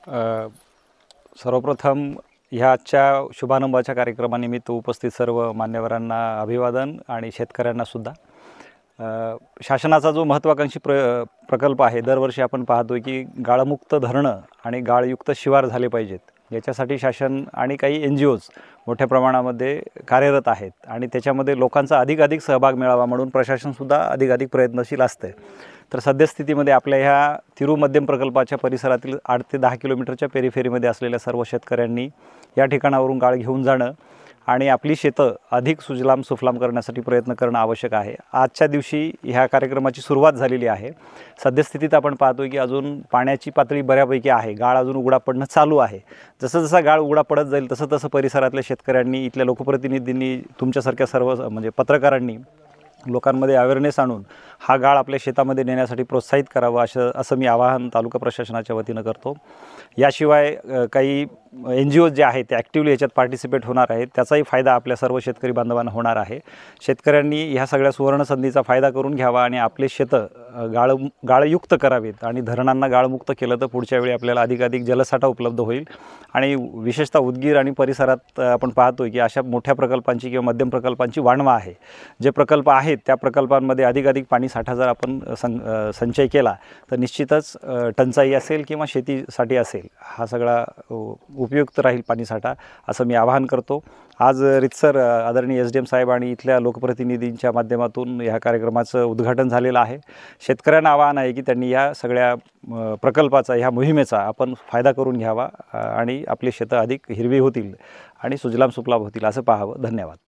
सर्वप्रथम ह्या आजच्या शुभारंभाच्या कार्यक्रमानिमित्त उपस्थित सर्व मान्यवरांना अभिवादन आणि शेतकऱ्यांनासुद्धा. शासनाचा जो महत्त्वाकांक्षी प्रकल्प आहे, दरवर्षी आपण पाहतो की गाळमुक्त धरणं आणि गाळयुक्त शिवार झाले पाहिजेत. याच्यासाठी शासन आणि काही NGOज मोठ्या प्रमाणामध्ये कार्यरत आहेत आणि त्याच्यामध्ये लोकांचा अधिकाधिक सहभाग मिळावा म्हणून प्रशासनसुद्धा अधिकाधिक प्रयत्नशील असते. तर सद्यस्थितीमध्ये आपल्या ह्या तिरू मध्यम प्रकल्पाच्या परिसरातील 8 ते 10 किलोमीटरच्या पेरिफेरीमध्ये असलेल्या सर्व शेतकऱ्यांनी या ठिकाणावरून गाळ घेऊन जाणं आणि आपली शेतं अधिक सुजलाम सुफलाम करण्यासाठी प्रयत्न करणं आवश्यक आहे. आजच्या दिवशी ह्या कार्यक्रमाची सुरुवात झालेली आहे. सद्यस्थितीत आपण पाहतो की अजून पाण्याची पातळी बऱ्यापैकी आहे. गाळ अजून उघडा पडणं चालू आहे. जसं गाळ उघडा पडत जाईल तसं परिसरातल्या शेतकऱ्यांनी, इथल्या लोकप्रतिनिधींनी, तुमच्यासारख्या सर्व म्हणजे पत्रकारांनी लोकांमध्ये अवेअरनेस आणून हा गाळ आपल्या शेतामध्ये नेण्यासाठी प्रोत्साहित करावं असं मी आवाहन तालुका प्रशासनाच्या वतीनं करतो. याशिवाय काही NGOज जे आहेत ते ॲक्टिव्हली याच्यात पार्टिसिपेट होणार आहेत. त्याचाही फायदा आपल्या सर्व शेतकरी बांधवांना होणार आहे. शेतकऱ्यांनी ह्या सगळ्या सुवर्णसंधीचा फायदा करून घ्यावा आणि आपले शेतं गाळयुक्त करावेत आणि धरणांना गाळमुक्त केलं तर पुढच्या वेळी आपल्याला अधिकाधिक जलसाठा उपलब्ध होईल. आणि विशेषतः उदगीर आणि परिसरात आपण पाहतो की अशा मोठ्या प्रकल्पांची किंवा मध्यम प्रकल्पांची वाणवा आहे. जे प्रकल्प आहेत त्या प्रकल्पांमध्ये अधिकाधिक पाणी साठा जर आपण संचय केला तर निश्चितच टंचाई असेल किंवा शेतीसाठी असेल हा सगळा उपयुक्त राहील पाणीसाठा, असं मी आवाहन करतो. आज रितसर आदरणीय SDM साहेब आणि इथल्या लोकप्रतिनिधींच्या माध्यमातून ह्या कार्यक्रमाचं उद्घाटन झालेलं आहे. शेतकऱ्यांना आवाहन आहे की त्यांनी या सगळ्या प्रकल्पाचा, ह्या मोहिमेचा आपण फायदा करून घ्यावा आणि आपली शेतं अधिक हिरवी होतील आणि सुजलाम सुफलाम होतील असं पाहावं. धन्यवाद.